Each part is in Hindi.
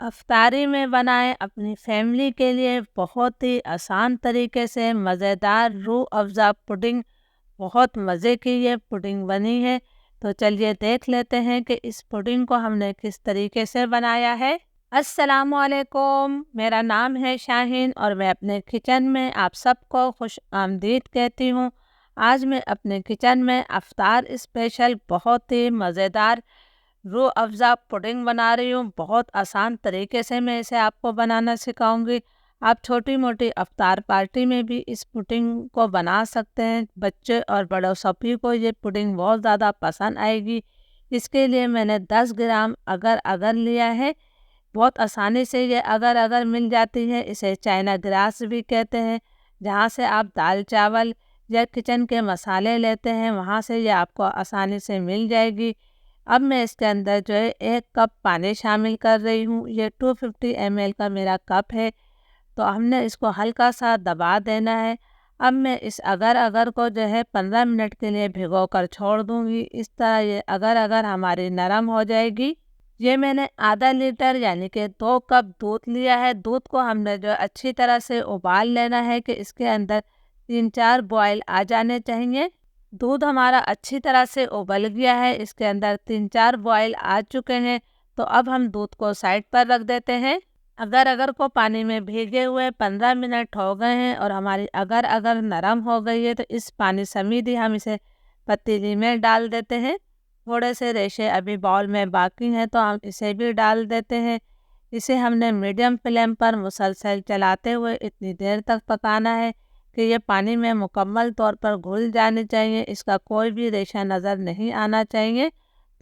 अफ्तारी में बनाएं अपनी फैमिली के लिए बहुत ही आसान तरीके से मज़ेदार रूह अफ़ज़ा पुडिंग। बहुत मज़े की ये पुडिंग बनी है। तो चलिए देख लेते हैं कि इस पुडिंग को हमने किस तरीके से बनाया है। अस्सलामुअलैकुम, मेरा नाम है शाहीन और मैं अपने किचन में आप सबको खुश आमदीद कहती हूँ। आज मैं अपने किचन में अफ्तार स्पेशल बहुत ही मज़ेदार रूह अफ़ज़ा पुडिंग बना रही हूँ। बहुत आसान तरीके से मैं इसे आपको बनाना सिखाऊंगी। आप छोटी मोटी अफ्तार पार्टी में भी इस पुडिंग को बना सकते हैं। बच्चे और बड़ों सभी को ये पुडिंग बहुत ज़्यादा पसंद आएगी। इसके लिए मैंने 10 ग्राम अगर अगर लिया है। बहुत आसानी से ये अगर अगर मिल जाती है। इसे चाइना ग्रास भी कहते हैं। जहाँ से आप दाल चावल या किचन के मसाले लेते हैं वहाँ से ये आपको आसानी से मिल जाएगी। अब मैं इसके अंदर जो है 1 कप पानी शामिल कर रही हूँ। ये 250 ml का मेरा कप है। तो हमने इसको हल्का सा दबा देना है। अब मैं इस अगर अगर को जो है 15 मिनट के लिए भिगो कर छोड़ दूँगी। इस तरह ये अगर अगर हमारी नरम हो जाएगी। ये मैंने आधा लीटर यानी कि 2 कप दूध लिया है। दूध को हमने जो अच्छी तरह से उबाल लेना है कि इसके अंदर 3-4 बॉयल आ जाने चाहिए। दूध हमारा अच्छी तरह से उबल गया है। इसके अंदर 3-4 बॉयल आ चुके हैं। तो अब हम दूध को साइड पर रख देते हैं। अगर अगर को पानी में भीगे हुए 15 मिनट हो गए हैं और हमारी अगर अगर नरम हो गई है तो इस पानी समेत ही हम इसे पतीली में डाल देते हैं। थोड़े से रेशे अभी बाउल में बाकी हैं तो हम इसे भी डाल देते हैं। इसे हमने मीडियम फ्लेम पर मुसलसल चलाते हुए इतनी देर तक पकाना है कि ये पानी में मुकम्मल तौर पर घुल जाने चाहिए। इसका कोई भी रेशा नज़र नहीं आना चाहिए।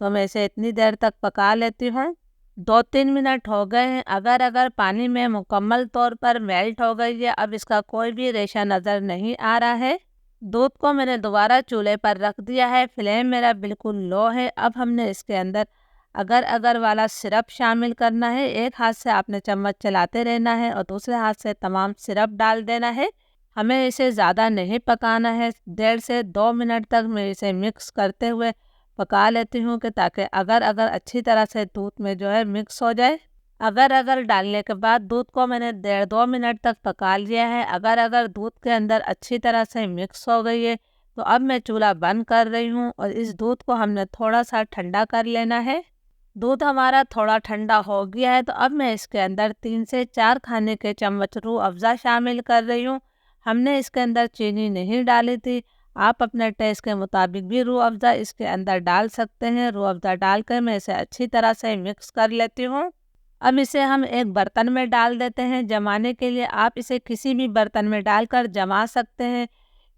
तो मैं इसे इतनी देर तक पका लेती हूँ। 2-3 मिनट हो गए हैं। अगर पानी में मुकम्मल तौर पर मेल्ट हो गई है। अब इसका कोई भी रेशा नज़र नहीं आ रहा है। दूध को मैंने दोबारा चूल्हे पर रख दिया है। फ्लेम मेरा बिल्कुल लो है। अब हमने इसके अंदर अगर वाला सिरप शामिल करना है। एक हाथ से आपने चम्मच चलाते रहना है और दूसरे हाथ से तमाम सिरप डाल देना है। हमें इसे ज़्यादा नहीं पकाना है। 1.5 से 2 मिनट तक मैं इसे मिक्स करते हुए पका लेती हूँ कि ताकि अगर अच्छी तरह से दूध में जो है मिक्स हो जाए। अगर डालने के बाद दूध को मैंने 1.5-2 मिनट तक पका लिया है। अगर दूध के अंदर अच्छी तरह से मिक्स हो गई है तो अब मैं चूल्हा बंद कर रही हूँ और इस दूध को हमने थोड़ा सा ठंडा कर लेना है। दूध हमारा थोड़ा ठंडा हो गया है तो अब मैं इसके अंदर 3 से 4 खाने के चम्मच रूह अफ़ज़ा शामिल कर रही हूँ। हमने इसके अंदर चीनी नहीं डाली थी। आप अपने टेस्ट के मुताबिक भी रूह अफ़ज़ा इसके अंदर डाल सकते हैं। रूह अफ़ज़ा डालकर मैं इसे अच्छी तरह से मिक्स कर लेती हूँ। अब इसे हम एक बर्तन में डाल देते हैं जमाने के लिए। आप इसे किसी भी बर्तन में डालकर जमा सकते हैं।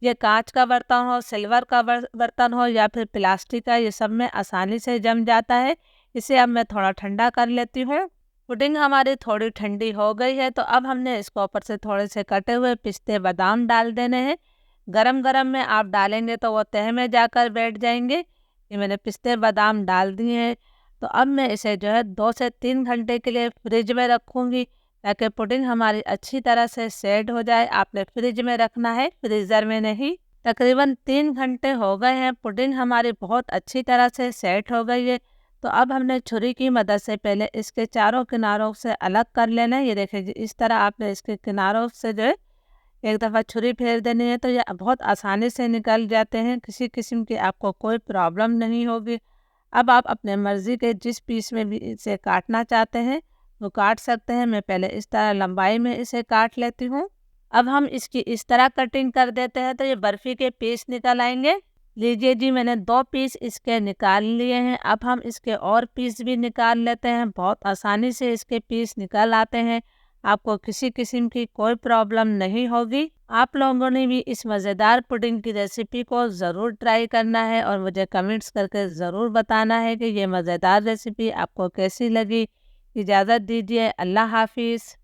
ये कांच का बर्तन हो, सिल्वर का बर्तन हो या फिर प्लास्टिक का, ये सब में आसानी से जम जाता है। इसे अब मैं थोड़ा ठंडा कर लेती हूँ। पुडिंग हमारी थोड़ी ठंडी हो गई है तो अब हमने इसको ऊपर से थोड़े से कटे हुए पिस्ते बादाम डाल देने हैं। गरम गरम में आप डालेंगे तो वो तह में जाकर बैठ जाएंगे। ये मैंने पिस्ते बादाम डाल दिए हैं। तो अब मैं इसे जो है 2 से 3 घंटे के लिए फ्रिज में रखूँगी ताकि पुडिंग हमारी अच्छी तरह से सेट हो जाए। आपने फ्रिज में रखना है, फ्रीज़र में नहीं। तकरीबन 3 घंटे हो गए हैं। पुडिंग हमारी बहुत अच्छी तरह से सेट हो गई है। तो अब हमने छुरी की मदद से पहले इसके चारों किनारों से अलग कर लेना है। ये देखिए इस तरह आपने इसके किनारों से जो है एक दफ़ा छुरी फेर देनी है तो ये बहुत आसानी से निकल जाते हैं। किसी किस्म की आपको कोई प्रॉब्लम नहीं होगी। अब आप अपने मर्ज़ी के जिस पीस में भी इसे काटना चाहते हैं वो काट सकते हैं। मैं पहले इस तरह लंबाई में इसे काट लेती हूँ। अब हम इसकी इस तरह कटिंग कर देते हैं तो ये बर्फ़ी के पीस निकल आएंगे। लीजिए जी, मैंने 2 पीस इसके निकाल लिए हैं। अब हम इसके और पीस भी निकाल लेते हैं। बहुत आसानी से इसके पीस निकल आते हैं। आपको किसी किस्म की कोई प्रॉब्लम नहीं होगी। आप लोगों ने भी इस मज़ेदार पुडिंग की रेसिपी को ज़रूर ट्राई करना है और मुझे कमेंट्स करके ज़रूर बताना है कि ये मज़ेदार रेसिपी आपको कैसी लगी। इजाज़त दीजिए। अल्लाह हाफिज़।